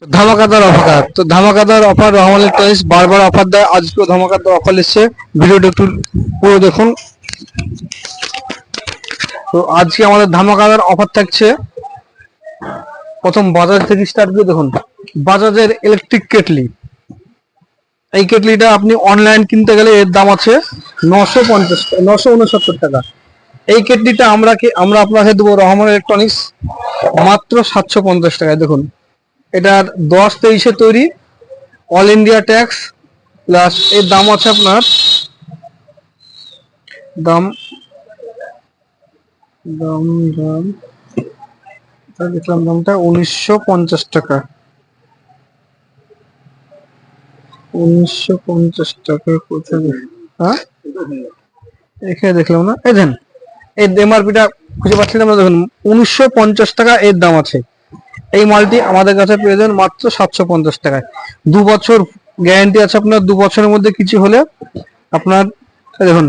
ধামাকাদার offer. তো ধামাকাদার offer Rahman electronics বারবার offer দেয়, আজকেও ধামাকাদার অফার এসছে। ভিডিওটা একটু পুরো দেখুন। তো আজকে আমাদের ধামাকাদার অফার থাকছে, প্রথম বাজাজ থেকে স্টার্ট করে দেখুন। বাজাজের ইলেকট্রিক কেটলি, এই কেটলিটা আপনি অনলাইন কিনতে গেলে এর দাম আছে 969 টাকা। এই কেটলিটা আমরা আপনাকে দেবো রহমান ইলেকট্রনিক্স মাত্র 750 টাকায়। দেখুন, এটার 10-23-এ তৈরি, অল ইন্ডিয়া ট্যাক্স প্লাস এর দাম আছে আপনার দাম দাম দাম দেখলাম দামটা 1950 টাকা। 1950 টাকা কোথায়? হ্যাঁ, এখানে দেখলাম না, এই দেন এর এমআরপিটা খুঁজে পাচ্ছিলাম না। দেখুন 1950 টাকা এর দাম আছে। এই মালটি আমাদের কাছে পেয়ে যাবেন মাত্র 750 টাকায়। 2 বছর গ্যারান্টি আছে আপনার। 2 বছরের মধ্যে কিছু হলে আপনার, দেখুন,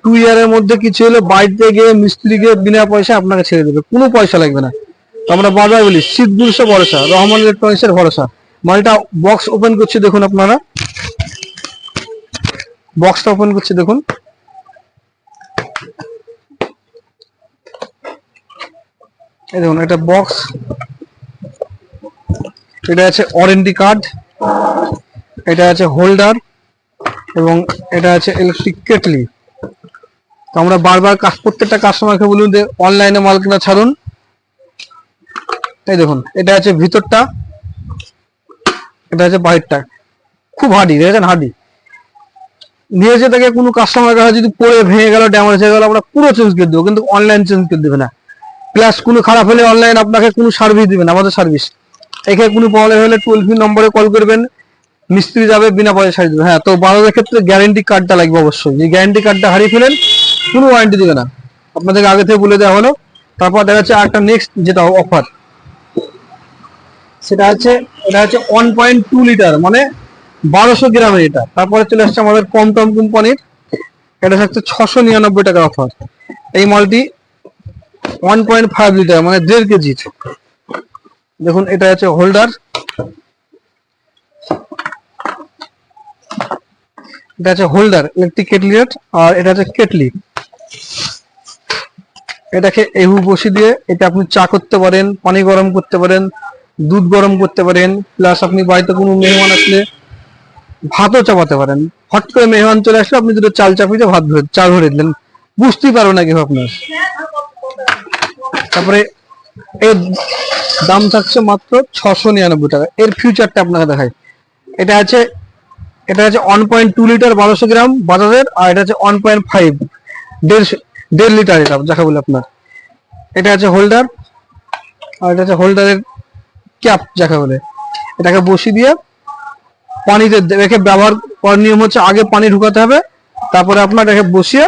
2 ইয়ারের মধ্যে কিছু হলে বাড়িতে গিয়ে মিস্ত্রি গিয়ে বিনা পয়সা আপনাকে ছেড়ে দেবে, কোনো পয়সা লাগবে না। তো আমরা বারবার বলি, শীত গ্রীষ্ম ভরসা, রহমান ইলেকট্রনিক্সের ভরসা। মালটা বক্স ওপেন করছি, দেখুন আপনারা, বক্সটা ওপেন করছি দেখুন। এই দেখুন, এটা বক্স, এটা আছে ওয়ারেন্টি কার্ড, এটা আছে হোল্ডার, এবং এটা আছে ইলেকট্রিক কেটলি। তো আমরা বারবার প্রত্যেকটা কাস্টমারকে বলুন যে অনলাইনে মাল কেনা ছাড়ুন। এই দেখুন, এটা আছে ভিতরটা, এটা আছে বাইরটা। খুব হার্ডি, দেখেছেন হার্ডি। নিয়েছে থেকে কোনো কাস্টমার কাছে যদি পড়ে ভেঙে গেল, ড্যামেজ হয়ে গেল, আমরা পুরো চেঞ্জ করে দেবো, কিন্তু অনলাইন চেঞ্জ করে দেবে না। প্লাস কোনো খারাপ হলে অনলাইন আপনাকে কোনো সার্ভিস দিবে না, আমাদের সার্ভিস। এখানে কোনো প্রবলেম হলে টোল ফ্রি নম্বরে কল করবেন, মিস্ত্রি যাবে, বিনা পয়সা সারিয়ে দেবে। হ্যাঁ, তো বাজারের ক্ষেত্রে গ্যারেন্টি কার্ডটা লাগবে অবশ্যই। যে গ্যারেন্টি কার্ডটা হারিয়ে ফেলেন, কোনো ওয়ারেন্টি দিবে না, আপনাদেরকে আগে থেকে বলে দেওয়া হলো। তারপর দেখা যাচ্ছে একটা নেক্সট যেটা অফার, সেটা হচ্ছে, এটা হচ্ছে 1.2 লিটার, মানে 1200 গ্রামের এটা। তারপরে চলে আসছে আমাদের টমটম কোম্পানির, এটা থাকছে 699 টাকা অফার। এই মালটি 1.5 লিটার, মানে 1.5 কেজির। দেখুন, এটা আছে হোল্ডার, এটা আছে হোল্ডার ইলেকট্রিক কেটলির, আর এটা আছে কেটলি। এটাকে এহু বসিয়ে দিয়ে এটা আপনি চা করতে পারেন, পানি গরম করতে পারেন, দুধ গরম করতে পারেন। প্লাস আপনি বাড়িতে কোনো মেহমান আসলে ভাতও চাপাতে পারেন। হট করে মেহমান চলে আসলে আপনি দুটো চাল চাপিয়ে চা ধরে দিলেন, বুঝতেই পারো না কেউ আপনার। তারপরে এর দাম থাকছে মাত্র 699 টাকা। এর ফিউচারটা আপনাকে দেখাই। এটা আছে 1.2 লিটার 1200 গ্রাম বাজাজের, আর এটা আছে 1.5 দেড় লিটার, এটা যাকে বলে আপনার। এটা আছে হোল্ডার, আর এটা আছে হোল্ডারের ক্যাপ যাকে বলে। এটাকে বসিয়ে দিয়ে পানিতে রেখে ব্যবহার করার নিয়ম হচ্ছে, আগে পানি ঢুকাতে হবে, তারপরে আপনার এটাকে বসিয়ে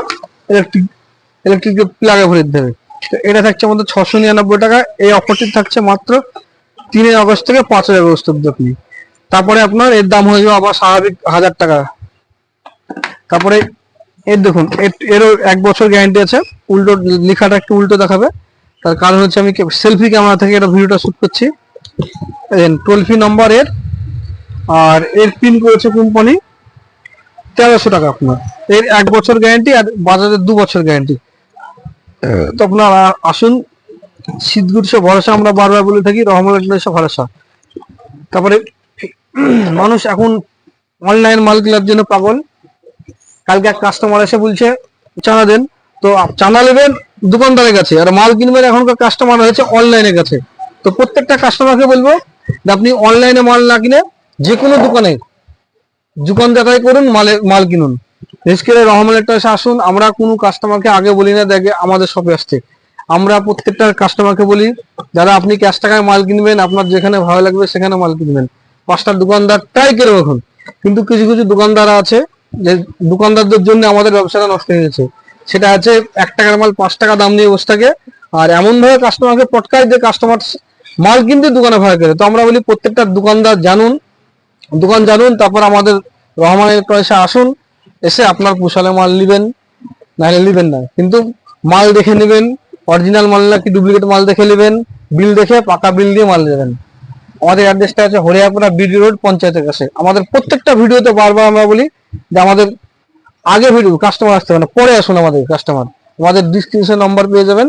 ইলেকট্রিক প্লাগে ভরে দিতে হবে। তো এটা থাকছে আমাদের 699 টাকা। এই অফারটি থাকছে মাত্র 3 আগস্ট থেকে 5 আগস্ট অব্দি। তারপরে আপনার এর দাম হয়ে যাবে আবার স্বাভাবিক 1000 টাকা। তারপরে এর দেখুন, এরও 1 বছর গ্যারান্টি আছে। উল্টো লেখাটা একটু উল্টো দেখাবে, তার কারণ হচ্ছে আমি সেলফি ক্যামেরা থেকে এটা ভিডিওটা শুট করছি। টোল ফ্রি নম্বর এর, আর এর পিন করেছে কোম্পানি 1300 টাকা আপনার। এর 1 বছর গ্যারান্টি, আর বাজারের 2 বছর গ্যারান্টি। তো আপনার আসুন, শীত গ্রীষ্ম ভরসা, আমরা বারবার বলে থাকি, রহমান ইলেকট্রনিক্স ভরসা। তারপরে মানুষ এখন অনলাইন মাল কেনার জন্য পাগল। কালকে এক কাস্টমার এসে বলছে চানা দেন, তো চানা নেবেন দোকানদারের কাছে, আর মাল কিনবেন এখনকার কাস্টমার হয়েছে অনলাইনের কাছে। তো প্রত্যেকটা কাস্টমারকে বলবো যে আপনি অনলাইনে মাল না কিনে যে কোনো দোকান যাচাই করুন, মাল কিনুন। রিস্কের রহমান ইলেকট্রনিক্সে আসুন। আমরা কোনো কাস্টমারকে আগে বলি না দেখে আমাদের শপে আসছে। আমরা প্রত্যেকটা কাস্টমারকে বলি, যারা আপনি ক্যাশ টাকায় মাল কিনবেন, আপনার যেখানে ভালো লাগবে সেখানে মাল কিনবেন। 5টা দোকানদার ট্রাই করে রাখুন। কিন্তু কিছু কিছু দোকানদার আছে, যে দোকানদারদের জন্য আমাদের ব্যবসাটা নষ্ট হয়ে গেছে। সেটা আছে 1 টাকার মাল 5 টাকা দাম নিয়ে বসে থাকে, আর এমন ভাবে কাস্টমারকে পটকায় যে কাস্টমার মাল কিনতে দোকানে ভয় করে। তো আমরা বলি প্রত্যেকটা দোকান জানুন, তারপর আমাদের রহমান ইলেকট্রনিক্সে আসুন। এসে আপনার পোষালে মাল নিবেন, নাহলে নিবেন না। কিন্তু মাল দেখে নেবেন, অরিজিনাল মাল না কি ডুপ্লিকেট মাল দেখে নেবেন, বিল দেখে পাকা বিল দিয়ে মাল দেবেন। আমাদের অ্যাড্রেসটা আছে হরিয়াপাড়া বিডি রোড, পঞ্চায়েতের কাছে। আমাদের প্রত্যেকটা ভিডিওতে বারবার আমরা বলি যে আমাদের আগে ভিডিও কাস্টমার আসতে হবে না, পরে আসুন আমাদের কাস্টমার। আমাদের ডিসক্রিপশন নাম্বার পেয়ে যাবেন।